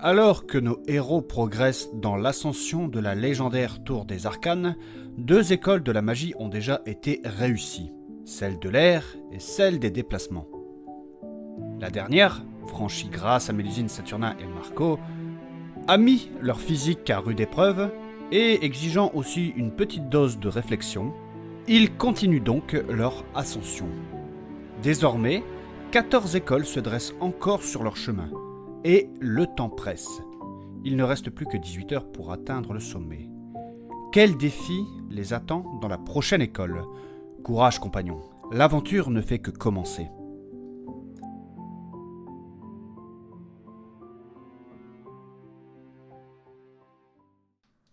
Alors que nos héros progressent dans l'ascension de la légendaire Tour des Arcanes, 2 écoles de la magie ont déjà été réussies, celle de l'air et celle des déplacements. La dernière, franchie grâce à Mélusine, Saturnin et Marco, a mis leur physique à rude épreuve et exigeant aussi une petite dose de réflexion, ils continuent donc leur ascension. Désormais, 14 écoles se dressent encore sur leur chemin. Et le temps presse. Il ne reste plus que 18 heures pour atteindre le sommet. Quel défi les attend dans la prochaine école? Courage, compagnons. L'aventure ne fait que commencer.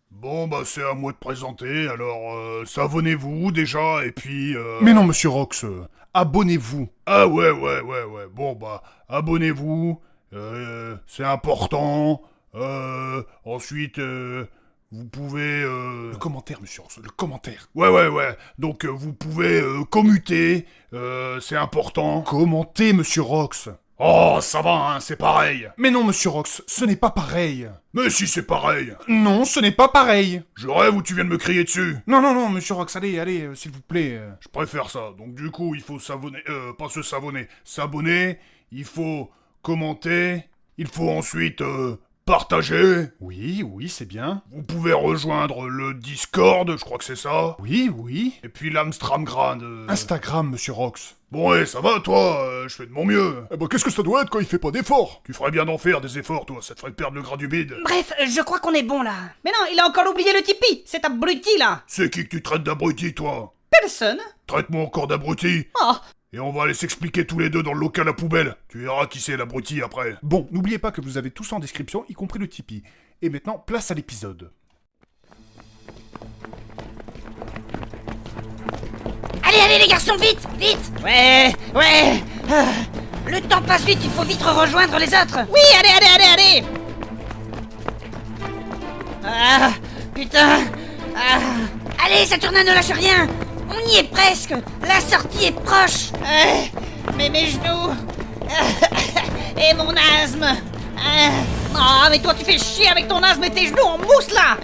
Bon bah c'est à moi de présenter, alors savonnez-vous déjà, et puis Mais non, monsieur Rox, abonnez-vous. Ah ouais, bon bah, abonnez-vous, c'est important, ensuite, vous pouvez... Le commentaire, monsieur Rox, le commentaire. Ouais, donc vous pouvez commuter, c'est important. Commentez, monsieur Rox. Oh, ça va, hein, c'est pareil. Mais non, monsieur Rox, ce n'est pas pareil. Mais si c'est pareil. Non, ce n'est pas pareil. Je rêve ou tu viens de me crier dessus? Non, monsieur Rox, allez, s'il vous plaît. Je préfère ça. Donc du coup, il faut s'abonner, pas se savonner, s'abonner, il faut commenter, il faut ensuite partager. Oui, c'est bien. Vous pouvez rejoindre le Discord, je crois que c'est ça. Oui. Et puis l'Amstramgram. Instagram, monsieur Rox. Bon, ouais, ça va, toi, je fais de mon mieux. Eh ben, qu'est-ce que ça doit être quand il fait pas d'efforts? Tu ferais bien d'en faire des efforts, toi, ça te ferait perdre le gras du bide. Bref, je crois qu'on est bon là. Mais non, il a encore oublié le Tipeee, cet abruti là. C'est qui que tu traites d'abruti, toi? Personne. Traite-moi encore d'abruti. Oh, Et on va aller s'expliquer tous les deux dans le local à poubelle. Tu verras qui c'est l'abruti après. Bon, n'oubliez pas que vous avez tout ça en description, y compris le Tipeee. Et maintenant, place à l'épisode. allez les garçons, vite. Ouais. Le temps passe vite, il faut vite rejoindre les autres. Oui, allez. Ah, putain. Ah. Allez, Saturnin, ne lâche rien. On y est presque. La sortie est proche. Mais mes genoux. Et mon asthme. Oh, mais toi tu fais chier avec ton asthme et tes genoux en mousse là.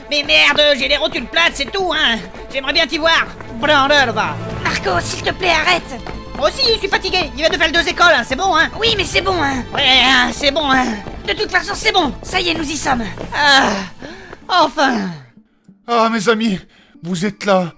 Mais merde, j'ai les rotules plates, c'est tout, hein. J'aimerais bien t'y voir. Branleur, va. Marco, s'il te plaît, arrête. Moi aussi, je suis fatigué. Il vient de faire 2 écoles, hein. C'est bon, hein. Oui, mais c'est bon, hein. Ouais, hein, c'est bon, hein. De toute façon, c'est bon. Ça y est, nous y sommes. Ah, enfin. Ah, mes amis, vous êtes là.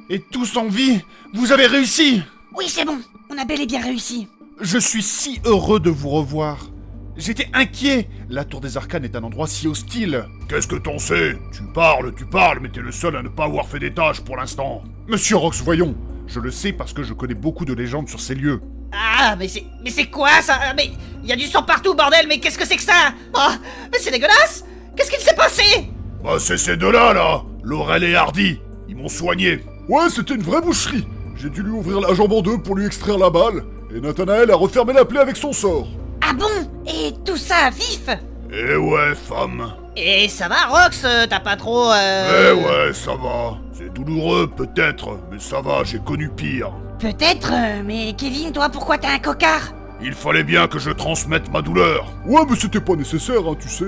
Et tous en vie, vous avez réussi. Oui, c'est bon. On a bel et bien réussi. Je suis si heureux de vous revoir. J'étais inquiet. La Tour des Arcanes est un endroit si hostile. Qu'est-ce que t'en sais? Tu parles, mais t'es le seul à ne pas avoir fait des tâches pour l'instant. Monsieur Rox, voyons. Je le sais parce que je connais beaucoup de légendes sur ces lieux. Ah, mais c'est quoi ça? Mais il y a du sang partout, bordel, mais qu'est-ce que c'est que ça? Oh, mais c'est dégueulasse. Qu'est-ce qu'il s'est passé? Bah c'est ces deux-là, là, Laurel et Hardy. Ils m'ont soigné. Ouais, c'était une vraie boucherie. J'ai dû lui ouvrir la jambe en 2 pour lui extraire la balle, et Nathanaël a refermé la plaie avec son sort. Ah bon? Et tout ça vif? Eh ouais, femme. Et ça va, Rox? T'as pas trop, Eh ouais, ça va. C'est douloureux, peut-être, mais ça va, j'ai connu pire. Peut-être, mais Kevin, toi, pourquoi t'as un cocard? Il fallait bien que je transmette ma douleur. Ouais, mais c'était pas nécessaire, hein, tu sais.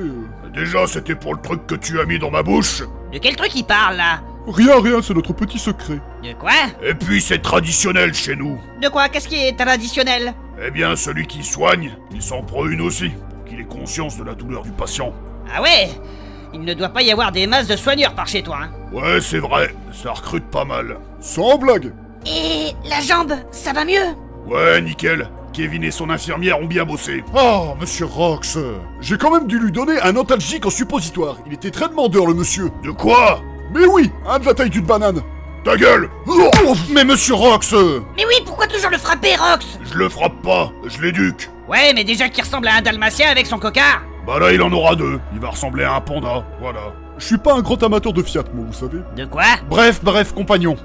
Déjà, c'était pour le truc que tu as mis dans ma bouche. De quel truc il parle, là? Rien, c'est notre petit secret. De quoi? Et puis, c'est traditionnel chez nous. De quoi? Qu'est-ce qui est traditionnel? Eh bien, celui qui soigne, il s'en prend une aussi, pour qu'il ait conscience de la douleur du patient. Ah ouais? Il ne doit pas y avoir des masses de soigneurs par chez toi, hein? Ouais, c'est vrai, ça recrute pas mal. Sans blague. Et la jambe, ça va mieux? Ouais, nickel. Kevin et son infirmière ont bien bossé. Oh, monsieur Rox. J'ai quand même dû lui donner un antalgique en suppositoire. Il était très demandeur, le monsieur. De quoi? Mais oui, de la taille d'une banane. Ta gueule! Oh, mais monsieur Rox. Mais oui, pourquoi toujours le frapper, Rox? Je le frappe pas, je l'éduque. Ouais, mais déjà qu'il ressemble à un dalmatien avec son cocard. Bah là, il en aura 2. Il va ressembler à un panda, voilà. Je suis pas un grand amateur de Fiat, moi, vous savez. De quoi? Bref, compagnon.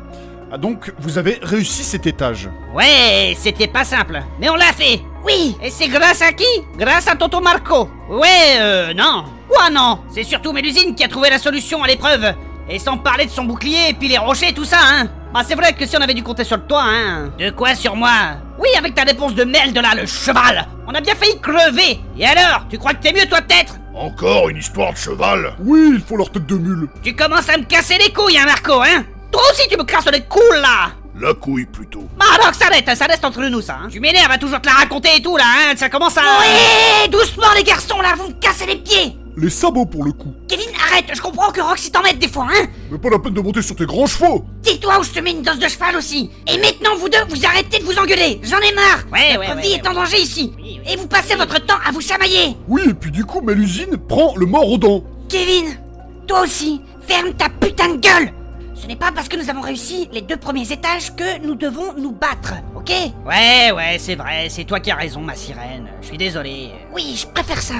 Ah donc, vous avez réussi cet étage. Ouais, c'était pas simple, mais on l'a fait. Oui, et c'est grâce à qui? Grâce à Tonton Marco. Ouais, non. Quoi non? C'est surtout Mélusine qui a trouvé la solution à l'épreuve. Et sans parler de son bouclier et puis les rochers et tout ça, hein. Bah c'est vrai que si on avait dû compter sur le toit, hein. De quoi sur moi? Oui, avec ta réponse de merde là, le cheval. On a bien failli crever. Et alors, tu crois que t'es mieux toi peut-être? Encore une histoire de cheval? Oui, il faut leur tête de mule. Tu commences à me casser les couilles, hein, Marco, hein? Toi aussi, tu me casses les couilles, là! La couille, plutôt. Bah, alors, ça reste entre nous, ça, hein? Tu m'énerves à toujours te la raconter et tout, là, hein? Ça commence à... Ouais, doucement, les garçons, là, vous me cassez les pieds! Les sabots pour le coup. Kevin, arrête, je comprends que Roxy t'en mette des fois, hein? Mais pas la peine de monter sur tes grands chevaux. Tais-toi ou je te mets une dose de cheval aussi! Et maintenant, vous deux, vous arrêtez de vous engueuler! J'en ai marre! Notre vie est en danger ici! Et vous passez votre temps à vous chamailler! Oui, et puis du coup, Mélusine prend le mort aux dents. Kevin, toi aussi, ferme ta putain de gueule! Ce n'est pas parce que nous avons réussi les 2 premiers étages que nous devons nous battre, ok? Ouais, c'est vrai, c'est toi qui as raison, ma sirène. Je suis désolé. Oui, je préfère ça.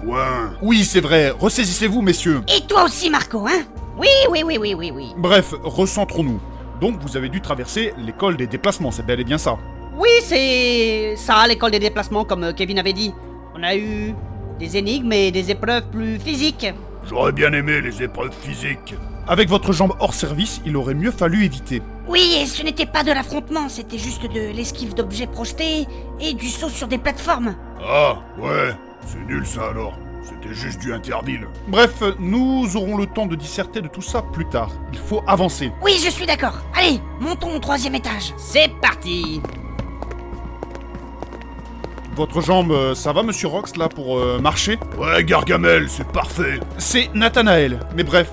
Coin. Oui, c'est vrai, ressaisissez-vous, messieurs. Et toi aussi, Marco, hein? Oui. Bref, recentrons-nous. Donc, vous avez dû traverser l'école des déplacements, c'est bel et bien ça. Oui, c'est ça, l'école des déplacements, comme Kevin avait dit. On a eu des énigmes et des épreuves plus physiques. J'aurais bien aimé les épreuves physiques. Avec votre jambe hors service, il aurait mieux fallu éviter. Oui, et ce n'était pas de l'affrontement, c'était juste de l'esquive d'objets projetés et du saut sur des plateformes. Ah, ouais, c'est nul ça alors. C'était juste du interville. Bref, nous aurons le temps de disserter de tout ça plus tard. Il faut avancer. Oui, je suis d'accord. Allez, montons au 3e étage. C'est parti. Votre jambe, ça va, monsieur Rox, là, pour marcher? Ouais, Gargamel, c'est parfait. C'est Nathanaël. Mais bref,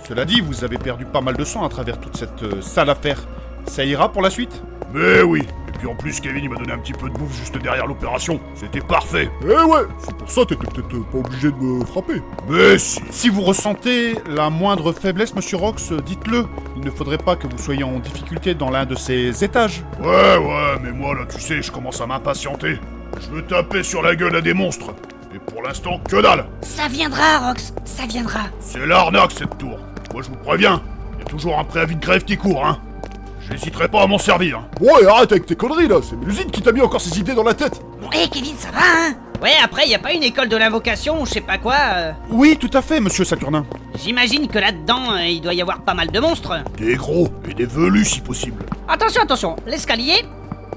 cela dit, vous avez perdu pas mal de sang à travers toute cette sale affaire. Ça ira pour la suite? Mais oui. Et puis en plus, Kevin, il m'a donné un petit peu de bouffe juste derrière l'opération. C'était parfait. Eh ouais, c'est pour ça t'étais peut-être pas obligé de me frapper. Mais si. Si vous ressentez la moindre faiblesse, monsieur Rox, dites-le. Il ne faudrait pas que vous soyez en difficulté dans l'un de ces étages. Ouais, mais moi là, tu sais, je commence à m'impatienter. Je veux taper sur la gueule à des monstres. Et pour l'instant, que dalle. Ça viendra, Rox, ça viendra. C'est l'arnaque cette tour. Moi je vous préviens, il y a toujours un préavis de grève qui court, hein. J'hésiterai pas à m'en servir. Bon, et arrête avec tes conneries là, c'est Mélusine qui t'a mis encore ces idées dans la tête. Bon, hé Kevin, ça va, hein? Ouais, après, y a pas une école de l'invocation ou je sais pas quoi. Oui, tout à fait, monsieur Saturnin. J'imagine que là-dedans, il doit y avoir pas mal de monstres. Des gros et des velus si possible. Attention, l'escalier.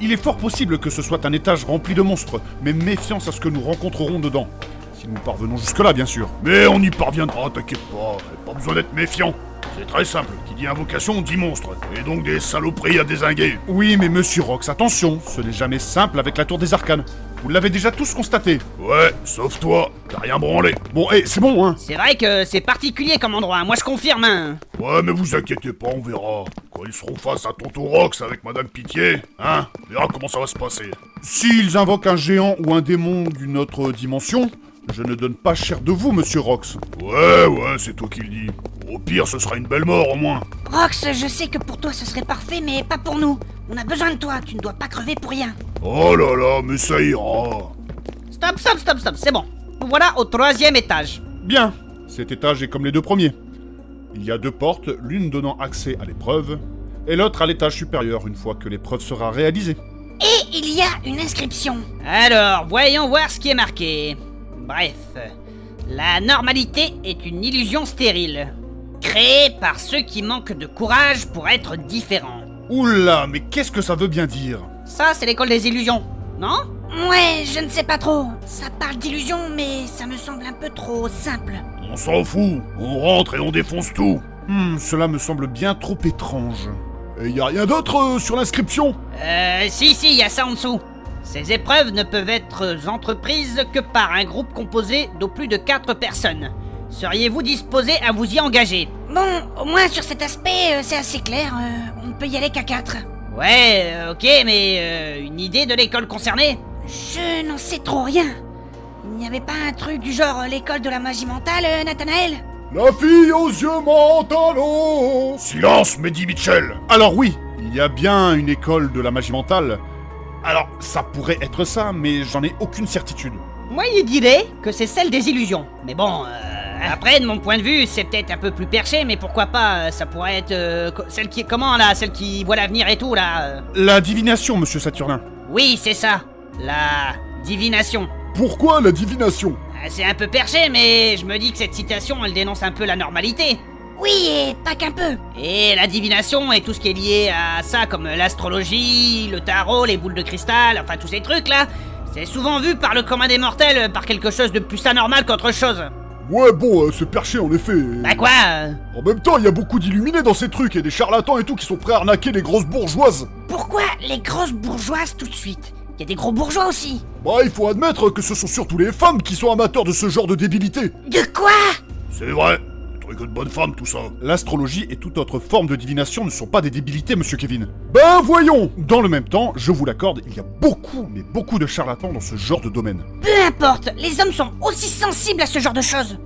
Il est fort possible que ce soit un étage rempli de monstres, mais méfiance à ce que nous rencontrerons dedans. Si nous parvenons jusque-là, bien sûr. Mais on y parviendra, t'inquiète pas. Pas besoin d'être méfiant. C'est très simple. Qui dit invocation dit monstre. Et donc des saloperies à dézinguer. Oui, mais monsieur Rox, attention, ce n'est jamais simple avec la tour des arcanes. Vous l'avez déjà tous constaté. Ouais, sauf toi. T'as rien branlé. Bon, c'est bon, hein. C'est vrai que c'est particulier comme endroit, moi je confirme, hein. Ouais, mais vous inquiétez pas, on verra. Quand ils seront face à Tonton Rox avec Madame Pitié, hein, on verra comment ça va se passer. S'ils invoquent un géant ou un démon d'une autre dimension, je ne donne pas cher de vous, monsieur Rox. Ouais, c'est toi qui le dis. Au pire, ce sera une belle mort au moins. Rox, je sais que pour toi ce serait parfait, mais pas pour nous. On a besoin de toi, tu ne dois pas crever pour rien. Oh là là, mais ça ira. Stop, c'est bon. Nous voilà au 3e étage. Bien, cet étage est comme les 2 premiers. Il y a 2 portes, l'une donnant accès à l'épreuve, et l'autre à l'étage supérieur une fois que l'épreuve sera réalisée. Et il y a une inscription. Alors, voyons voir ce qui est marqué. Bref, la normalité est une illusion stérile, créée par ceux qui manquent de courage pour être différents. Oula, mais qu'est-ce que ça veut bien dire? Ça, c'est l'école des illusions, non? Ouais, je ne sais pas trop. Ça parle d'illusion, mais ça me semble un peu trop simple. On s'en fout. On rentre et on défonce tout. Cela me semble bien trop étrange. Et y a rien d'autre sur l'inscription? Si, il y a ça en dessous. Ces épreuves ne peuvent être entreprises que par un groupe composé d'au plus de 4 personnes. Seriez-vous disposé à vous y engager? Bon, au moins sur cet aspect, c'est assez clair. On ne peut y aller qu'à 4. Ouais, ok, mais une idée de l'école concernée? Je n'en sais trop rien. Il n'y avait pas un truc du genre l'école de la magie mentale, Nathanaël? La fille aux yeux mentalos. Silence, Mehdi Mitchell. Alors oui, il y a bien une école de la magie mentale. Alors, ça pourrait être ça, mais j'en ai aucune certitude. Moi, il dirait que c'est celle des illusions. Mais bon, après, de mon point de vue, c'est peut-être un peu plus perché, mais pourquoi pas, ça pourrait être celle qui est comment, là? Celle qui voit l'avenir et tout, là La divination, monsieur Saturnin. Oui, c'est ça. La divination. Pourquoi la divination? C'est un peu perché, mais je me dis que cette citation, elle dénonce un peu la normalité. Oui, et pas qu'un peu. Et la divination et tout ce qui est lié à ça, comme l'astrologie, le tarot, les boules de cristal, enfin tous ces trucs-là, c'est souvent vu par le commun des mortels par quelque chose de plus anormal qu'autre chose. Ouais, bon, c'est perché en effet. Bah quoi En même temps, il y a beaucoup d'illuminés dans ces trucs et des charlatans et tout qui sont prêts à arnaquer les grosses bourgeoises. Pourquoi les grosses bourgeoises tout de suite? Il y a des gros bourgeois aussi. Bah, il faut admettre que ce sont surtout les femmes qui sont amateurs de ce genre de débilité. De quoi? C'est vrai. Des trucs de bonne femme, tout ça. L'astrologie et toute autre forme de divination ne sont pas des débilités, monsieur Kevin. Ben voyons. Dans le même temps, je vous l'accorde, il y a beaucoup, mais beaucoup de charlatans dans ce genre de domaine. Peu importe, les hommes sont aussi sensibles à ce genre de choses.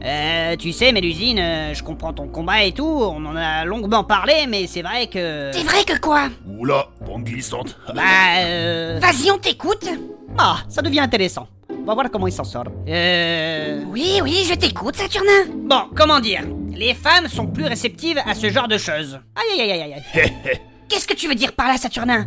Tu sais, Mélusine, je comprends ton combat et tout, on en a longuement parlé, mais c'est vrai que... C'est vrai que quoi? Oula, bande glissante. Vas-y, on t'écoute. Ah, ça devient intéressant. On va voir comment il s'en sort. Oui, je t'écoute, Saturnin. Bon, comment dire? Les femmes sont plus réceptives à ce genre de choses. Aïe aïe aïe aïe aïe. Qu'est-ce que tu veux dire par là, Saturnin?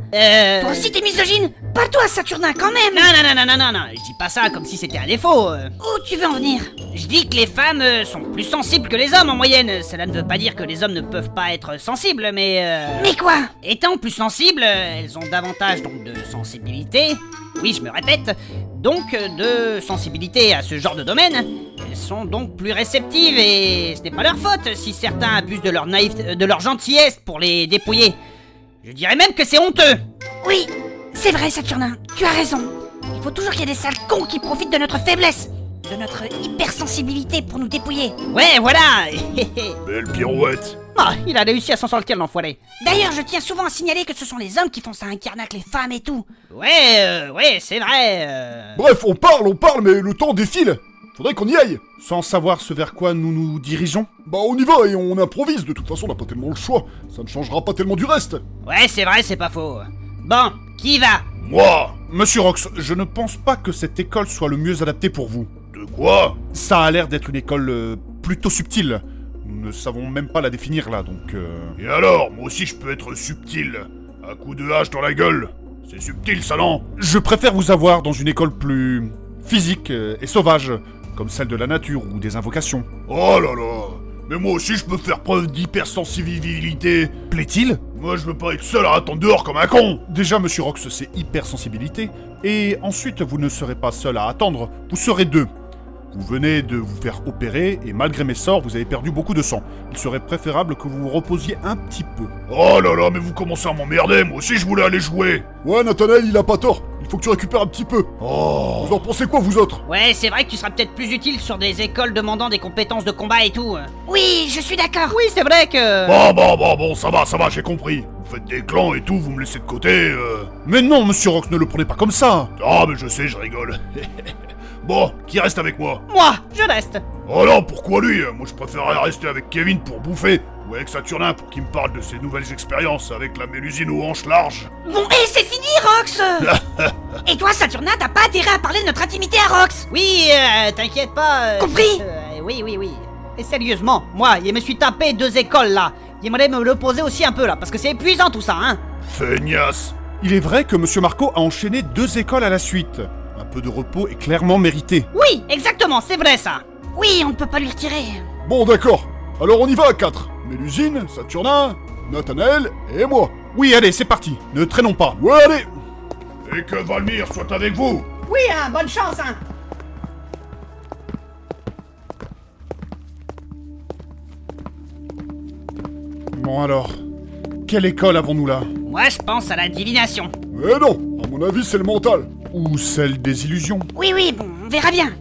Toi aussi t'es misogyne? Pas toi, Saturnin, quand même. Non, je dis pas ça comme si c'était un défaut. Où tu veux en venir? Je dis que les femmes sont plus sensibles que les hommes en moyenne. Cela ne veut pas dire que les hommes ne peuvent pas être sensibles, mais... Mais quoi? Étant plus sensibles, elles ont davantage donc de sensibilité. Oui, je me répète. Donc de sensibilité à ce genre de domaine. Elles sont donc plus réceptives et ce n'est pas leur faute si certains abusent de leur naïveté, de leur gentillesse pour les dépouiller. Je dirais même que c'est honteux. Oui, c'est vrai, Saturnin, tu as raison. Il faut toujours qu'il y ait des sales cons qui profitent de notre faiblesse, de notre hypersensibilité pour nous dépouiller. Ouais, voilà. Belle pirouette. Ah, il a réussi à s'en sortir l'enfoiré. D'ailleurs, je tiens souvent à signaler que ce sont les hommes qui font ça, qui arnaquent les femmes et tout. Ouais, c'est vrai. Bref, on parle, mais le temps défile. Faudrait qu'on y aille. Sans savoir ce vers quoi nous nous dirigeons. Bah on y va et on improvise, de toute façon on n'a pas tellement le choix. Ça ne changera pas tellement du reste. Ouais, c'est vrai, c'est pas faux. Bon, qui va? Moi. Monsieur Rox, je ne pense pas que cette école soit le mieux adapté pour vous. De quoi? Ça a l'air d'être une école plutôt subtile. Nous ne savons même pas la définir là, donc... Et alors, moi aussi je peux être subtil. À coup de hache dans la gueule. C'est subtil ça, non? Je préfère vous avoir dans une école plus... physique et sauvage, comme celle de la nature ou des invocations. Oh là là. Mais moi aussi je peux faire preuve d'hypersensibilité. Plaît-il? Moi je veux pas être seul à attendre dehors comme un con. Déjà, monsieur Rox, c'est hypersensibilité, et ensuite vous ne serez pas seul à attendre, vous serez deux. Vous venez de vous faire opérer, et malgré mes sorts, vous avez perdu beaucoup de sang. Il serait préférable que vous vous reposiez un petit peu. Oh là là, mais vous commencez à m'emmerder, moi aussi je voulais aller jouer. Ouais, Nathanaël, il a pas tort. Il faut que tu récupères un petit peu. Oh. Vous en pensez quoi, vous autres? Ouais, c'est vrai que tu seras peut-être plus utile sur des écoles demandant des compétences de combat et tout. Oui, je suis d'accord. Oui, c'est vrai que... Bon, ça va, j'ai compris. Vous faites des clans et tout, vous me laissez de côté, Mais non, monsieur Rox, ne le prenez pas comme ça. Ah, mais je sais, je rigole. Bon, qui reste avec moi? Moi, je reste. Oh non, pourquoi lui? Moi je préférerais rester avec Kevin pour bouffer, ou avec Saturnin pour qu'il me parle de ses nouvelles expériences avec la mélusine aux hanches larges. Bon, et c'est fini, Rox. Et toi, Saturnin, t'as pas intérêt à parler de notre intimité à Rox. Oui, t'inquiète pas. Compris? Oui. Et sérieusement, moi, il me suis tapé 2 écoles là. J'aimerais me reposer aussi un peu là, parce que c'est épuisant tout ça, hein. Feignasse. Il est vrai que monsieur Marco a enchaîné 2 écoles à la suite. Un peu de repos est clairement mérité. Oui, exactement, c'est vrai ça. Oui, on ne peut pas lui retirer. Bon, d'accord. Alors on y va à 4. Mélusine, Saturnin, Nathanaël et moi. Oui, allez, c'est parti. Ne traînons pas. Ouais, allez. Et que Valmir soit avec vous. Oui, hein, bonne chance, hein. Bon alors, quelle école avons-nous là? Moi, je pense à la divination. Mais non, à mon avis c'est le mental. Ou celle des illusions? Oui, bon, on verra bien.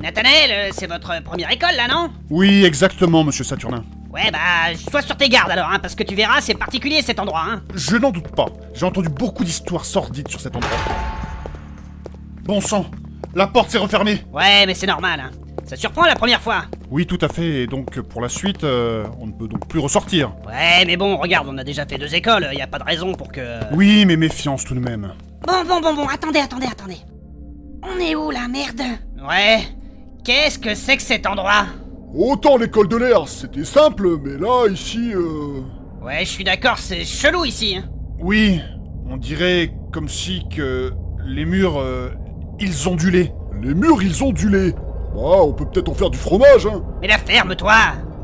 Nathanaël, c'est votre première école là, non? Oui, exactement, monsieur Saturnin. Ouais, bah, sois sur tes gardes alors, hein, parce que tu verras, c'est particulier cet endroit, hein. Je n'en doute pas. J'ai entendu beaucoup d'histoires sordides sur cet endroit. Bon sang, la porte s'est refermée. Ouais, mais c'est normal, hein. Ça surprend la première fois. Oui, tout à fait, et donc pour la suite, on ne peut donc plus ressortir. Ouais, mais bon, regarde, on a déjà fait 2 écoles, y a pas de raison pour que... Oui, mais méfiance tout de même. Bon, attendez. On est où, là, merde? Ouais, qu'est-ce que c'est que cet endroit? Autant l'école de l'air, c'était simple, mais là, ici, Ouais, je suis d'accord, c'est chelou ici, hein. Oui, on dirait comme si que les murs, ils ondulaient. Les murs, ils ont du lait. Bah, on peut peut-être en faire du fromage, hein. Mais la ferme-toi.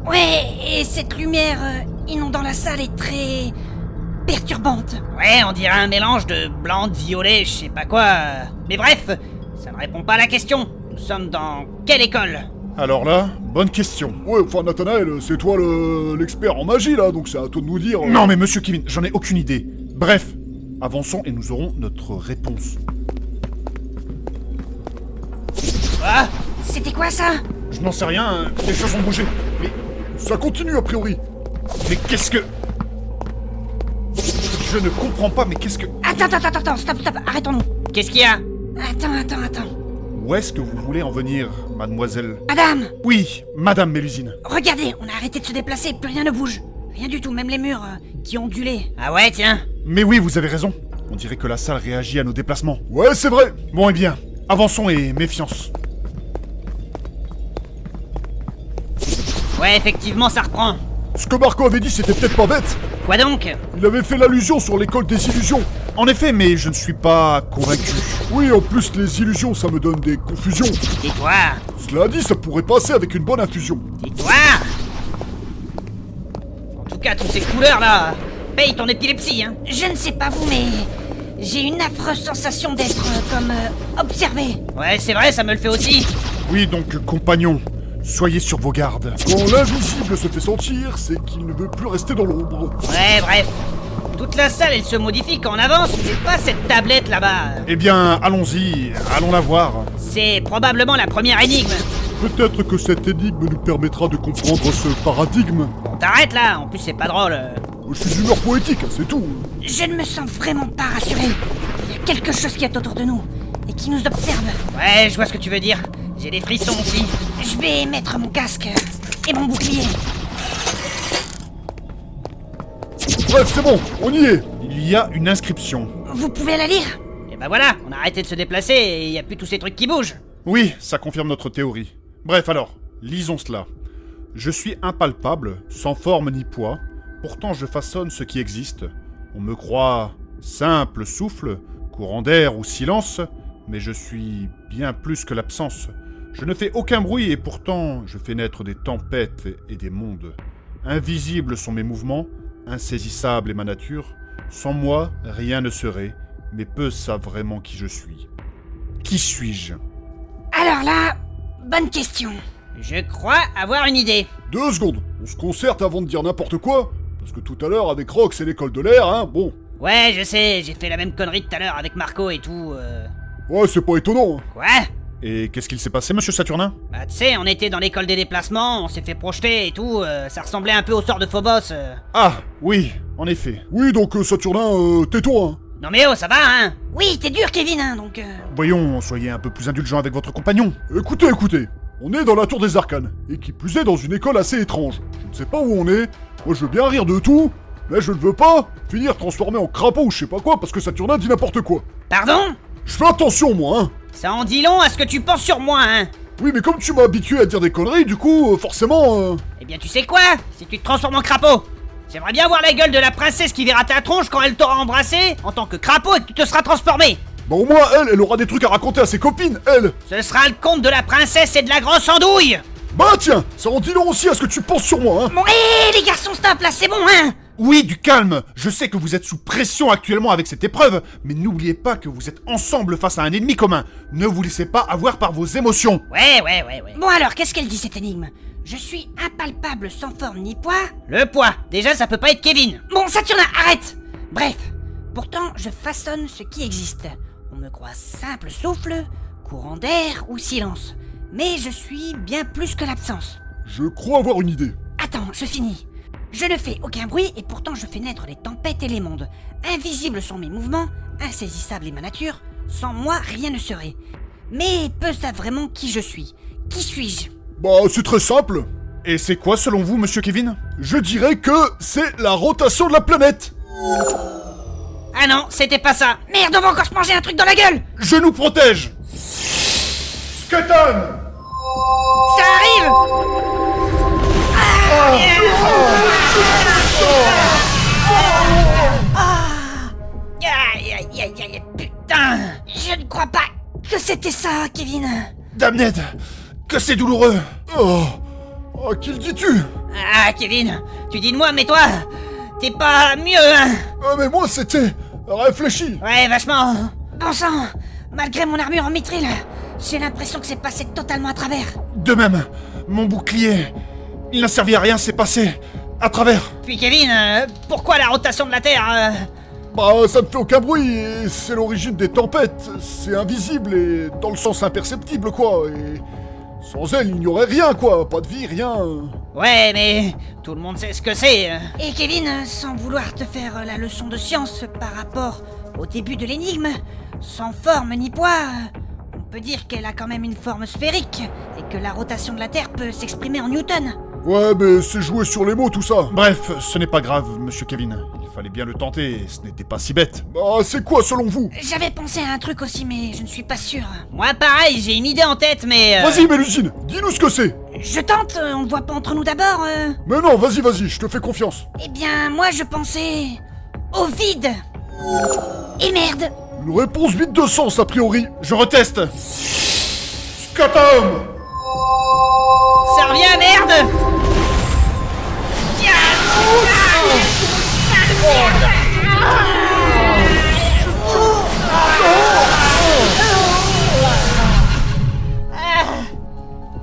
Ouais, et cette lumière inondant la salle est très... perturbante. Ouais, on dirait un mélange de blanc, de violet, je sais pas quoi. Mais bref, ça ne répond pas à la question. Nous sommes dans quelle école? Alors là, bonne question. Ouais, enfin, Nathanaël, c'est toi l'expert en magie, là, donc c'est à toi de nous dire... Non mais monsieur Kevin, j'en ai aucune idée. Bref, avançons et nous aurons notre réponse. Quoi? C'était quoi ça? Je n'en sais rien, les choses ont bougé. Ça continue, a priori. Mais qu'est-ce que... Je ne comprends pas, mais qu'est-ce que... Attends, stop, arrêtons-nous. Qu'est-ce qu'il y a? Attends. Où est-ce que vous voulez en venir, mademoiselle? Madame, Oui, madame Mélusine. regardez, on a arrêté de se déplacer, plus rien ne bouge. Rien du tout, même les murs qui ondulaient. Ah ouais, tiens. Mais oui, vous avez raison. On dirait que la salle réagit à nos déplacements. Ouais, c'est vrai. Bon, eh bien, avançons et méfiance. Ouais, effectivement, ça reprend. Ce que Marco avait dit, c'était peut-être pas bête. Quoi donc? Il avait fait l'allusion sur l'école des illusions. En effet, mais je ne suis pas convaincu. Oui, en plus, les illusions, ça me donne des confusions. Tais-toi. Cela dit, ça pourrait passer avec une bonne infusion. Tais-toi. En tout cas, toutes ces couleurs là, paye ton épilepsie, hein. Je ne sais pas vous, mais... j'ai une affreuse sensation d'être comme observé. Ouais, c'est vrai, ça me le fait aussi. Oui, donc, compagnons, soyez sur vos gardes. Quand l'invisible se fait sentir, c'est qu'il ne veut plus rester dans l'ombre. Ouais, bref. Toute la salle, elle se modifie quand on avance, mais pas cette tablette là-bas. Eh bien, allons-y, allons la voir. C'est probablement la première énigme. Peut-être que cette énigme nous permettra de comprendre ce paradigme. On t'arrête là, en plus c'est pas drôle. Je suis d'humeur poétique, c'est tout. Je ne me sens vraiment pas rassuré. Il y a quelque chose qui est autour de nous et qui nous observe. Ouais, je vois ce que tu veux dire. J'ai des frissons aussi. Je vais mettre mon casque et mon bouclier. Bref, c'est bon, on y est. Il y a une inscription. Vous pouvez la lire? Et bah voilà, on a arrêté de se déplacer et y a plus tous ces trucs qui bougent. Oui, ça confirme notre théorie. Bref alors, lisons cela. Je suis impalpable, sans forme ni poids, pourtant je façonne ce qui existe. On me croit simple souffle, courant d'air ou silence, mais je suis bien plus que l'absence. Je ne fais aucun bruit et pourtant je fais naître des tempêtes et des mondes. Invisibles sont mes mouvements, insaisissable est ma nature. Sans moi, rien ne serait, mais peu savent vraiment qui je suis. Qui suis-je? Alors là, bonne question. Je crois avoir une idée. 2 secondes, on se concerte avant de dire n'importe quoi. Parce que tout à l'heure, avec Rox et l'école de l'air, hein, bon. Ouais, je sais, j'ai fait la même connerie tout à l'heure avec Marco et tout. Ouais, c'est pas étonnant. Hein. Quoi? Et qu'est-ce qu'il s'est passé, monsieur Saturnin? Bah tu sais, on était dans l'école des déplacements, on s'est fait projeter et tout, ça ressemblait un peu au sort de Phobos. Ah, oui, en effet. Oui, donc Saturnin, tais-toi. Hein. Non mais oh, ça va, hein? Oui, t'es dur, Kevin, hein, donc... Voyons, soyez un peu plus indulgent avec votre compagnon. Écoutez, on est dans la tour des arcanes, et qui plus est dans une école assez étrange. Je ne sais pas où on est, moi je veux bien rire de tout, mais je ne veux pas finir transformé en crapaud ou je sais pas quoi parce que Saturnin dit n'importe quoi. Pardon? Je fais attention moi, hein. Ça en dit long à ce que tu penses sur moi, hein? Oui, mais comme tu m'as habitué à dire des conneries, du coup, forcément... Eh bien tu sais quoi? Si tu te transformes en crapaud, j'aimerais bien voir la gueule de la princesse qui verra ta tronche quand elle t'aura embrassé en tant que crapaud et que tu te seras transformé. Bah au moins, elle aura des trucs à raconter à ses copines, elle. Ce sera le conte de la princesse et de la grosse andouille. Bah tiens, ça en dit long aussi à ce que tu penses sur moi, hein. Bon, hé, les garçons, stop, là, c'est bon, hein. Oui, du calme. Je sais que vous êtes sous pression actuellement avec cette épreuve, mais n'oubliez pas que vous êtes ensemble face à un ennemi commun. Ne vous laissez pas avoir par vos émotions. Ouais. Bon alors, qu'est-ce qu'elle dit, cette énigme? Je suis impalpable, sans forme ni poids. Le poids, déjà ça peut pas être Kevin. Bon, Saturnin, arrête. Bref, pourtant, je façonne ce qui existe. On me croit simple souffle, courant d'air ou silence. Mais je suis bien plus que l'absence. Je crois avoir une idée. Attends, je finis. Je ne fais aucun bruit et pourtant je fais naître les tempêtes et les mondes. Invisibles sont mes mouvements, insaisissable est ma nature. Sans moi, rien ne serait. Mais peu savent vraiment qui je suis. Qui suis-je? Bah c'est très simple. Et c'est quoi selon vous, monsieur Kevin? Je dirais que c'est la rotation de la planète. Ah non, c'était pas ça. Merde, on va encore se manger un truc dans la gueule. Je nous protège. Sketon. Ça arrive. Aïe, putain. Je ne crois pas que c'était ça, Kevin. Damned, que c'est douloureux. Oh, à qui le dis-tu? Ah, Kevin, tu dis de moi, mais toi, t'es pas mieux, hein? Ah mais moi c'était... Réfléchis. Ouais, vachement. Bon sang, malgré mon armure en mithril, j'ai l'impression que c'est passé totalement à travers. De même, mon bouclier, il n'a servi à rien, c'est passé à travers. Puis Kevin, pourquoi la rotation de la Terre Bah ça ne fait aucun bruit et c'est l'origine des tempêtes. C'est invisible et dans le sens imperceptible quoi. Et sans elle il n'y aurait rien quoi. Pas de vie, rien. Ouais, mais tout le monde sait ce que c'est. Et Kevin, sans vouloir te faire la leçon de science par rapport au début de l'énigme, sans forme ni poids, on peut dire qu'elle a quand même une forme sphérique et que la rotation de la Terre peut s'exprimer en Newton. Ouais mais c'est joué sur les mots tout ça. Bref, ce n'est pas grave, monsieur Kevin. Il fallait bien le tenter, et ce n'était pas si bête. Bah c'est quoi selon vous? J'avais pensé à un truc aussi, mais je ne suis pas sûr. Moi, pareil, j'ai une idée en tête, mais... Vas-y Mélusine, dis-nous ce que c'est. Je tente, on ne voit pas entre nous d'abord. Mais non, vas-y, je te fais confiance. Eh bien, moi je pensais au vide. Et merde. Une réponse vide de sens a priori. Je reteste. Scotum. Ça revient, merde.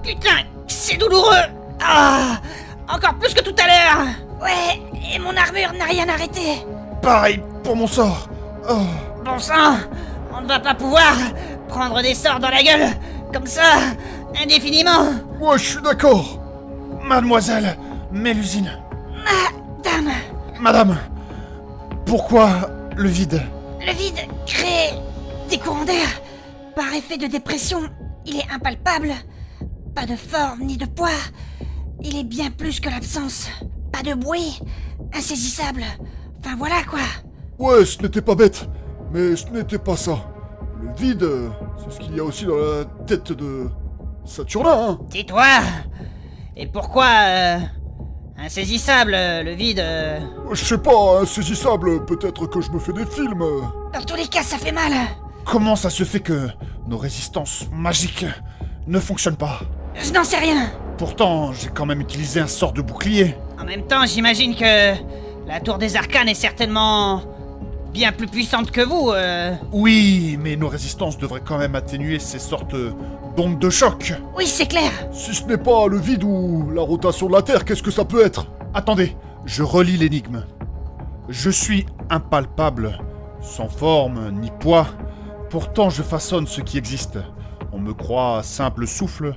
Putain, c'est douloureux. Ah, encore plus que tout à l'heure. Ouais, et mon armure n'a rien arrêté. Pareil pour mon sort. Oh. Bon sang, on ne va pas pouvoir prendre des sorts dans la gueule, comme ça, indéfiniment. Ouais, je suis d'accord. Mademoiselle Mélusine. Dame, Madame, pourquoi le vide? le vide crée des courants d'air. Par effet de dépression, il est impalpable. Pas de forme ni de poids. Il est bien plus que l'absence. Pas de bruit. Insaisissable. Enfin voilà quoi. Ouais, ce n'était pas bête. Mais ce n'était pas ça. Le vide, c'est ce qu'il y a aussi dans la tête de Saturnin, hein. Tais-toi. Et pourquoi, insaisissable, le vide Je sais pas, insaisissable, peut-être que je me fais des films. Dans tous les cas, ça fait mal. Comment ça se fait que nos résistances magiques ne fonctionnent pas? Je n'en sais rien. Pourtant, j'ai quand même utilisé un sort de bouclier. En même temps, j'imagine que la tour des arcanes est certainement bien plus puissante que vous. Oui, mais nos résistances devraient quand même atténuer ces sortes d'ondes de choc. Oui, c'est clair. Si ce n'est pas le vide ou la rotation de la Terre, qu'est-ce que ça peut être? Attendez, je relis l'énigme. Je suis impalpable, sans forme ni poids. Pourtant, je façonne ce qui existe. On me croit simple souffle,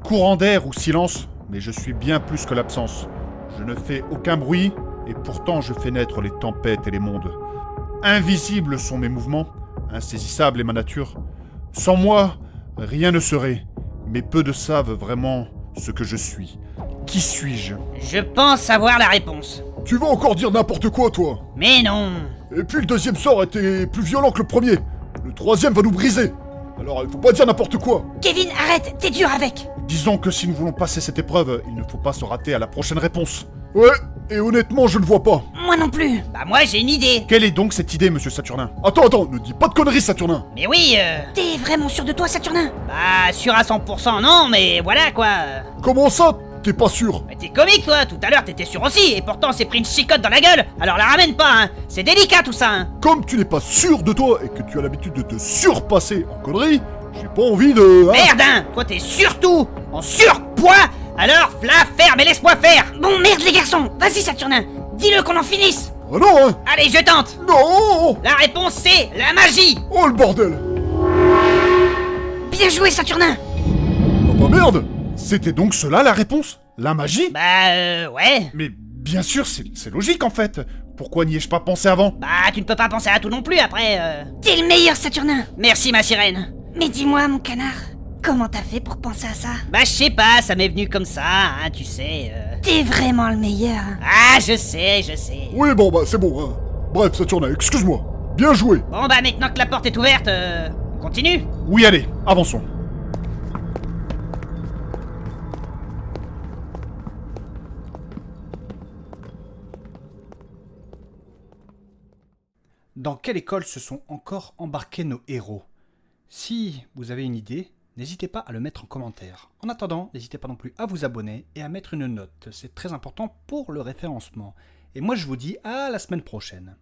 courant d'air ou silence, mais je suis bien plus que l'absence. Je ne fais aucun bruit, et pourtant je fais naître les tempêtes et les mondes. Invisibles sont mes mouvements, insaisissable est ma nature. Sans moi, rien ne serait, mais peu de savent vraiment ce que je suis. Qui suis-je? Je pense savoir la réponse. Tu vas encore dire n'importe quoi, toi. Mais non. Et puis le deuxième sort était plus violent que le premier. Le troisième va nous briser. Alors il faut pas dire n'importe quoi. Kevin, arrête, t'es dur avec. Disons que si nous voulons passer cette épreuve, il ne faut pas se rater à la prochaine réponse. Ouais, et honnêtement, je ne vois pas. Moi non plus. Bah moi j'ai une idée. Quelle est donc cette idée, monsieur Saturnin? Attends, ne dis pas de conneries, Saturnin. Mais oui, T'es vraiment sûr de toi, Saturnin? bah sûr à 100% non, mais voilà quoi. Comment ça, t'es pas sûr? Mais t'es comique toi, tout à l'heure t'étais sûr aussi, et pourtant c'est pris une chicotte dans la gueule, alors la ramène pas hein, c'est délicat tout ça hein. Comme tu n'es pas sûr de toi et que tu as l'habitude de te surpasser en conneries, j'ai pas envie de... hein. Merde hein, toi t'es surtout en surpoids, alors la ferme et laisse-moi faire. Bon, merde les garçons. Vas-y, Saturnin. Dis-le qu'on en finisse. Ah non, hein. Allez je tente. Non. La réponse c'est la magie. Oh le bordel. Bien joué, Saturnin. Ah bah merde. C'était donc cela la réponse? La magie? Bah ouais. Mais bien sûr, c'est logique en fait. Pourquoi n'y ai-je pas pensé avant? Bah tu ne peux pas penser à tout non plus après. T'es le meilleur, Saturnin. Merci ma sirène. Mais dis-moi, mon canard, comment t'as fait pour penser à ça? Bah je sais pas, ça m'est venu comme ça, hein, tu sais. T'es vraiment le meilleur. Ah je sais. Oui, bon bah c'est bon, hein. Bref, Saturnin, excuse-moi. Bien joué. Bon bah maintenant que la porte est ouverte, on continue. Oui, allez, avançons. Dans quelle école se sont encore embarqués nos héros? Si vous avez une idée, n'hésitez pas à le mettre en commentaire. En attendant, n'hésitez pas non plus à vous abonner et à mettre une note, c'est très important pour le référencement. Et moi je vous dis à la semaine prochaine.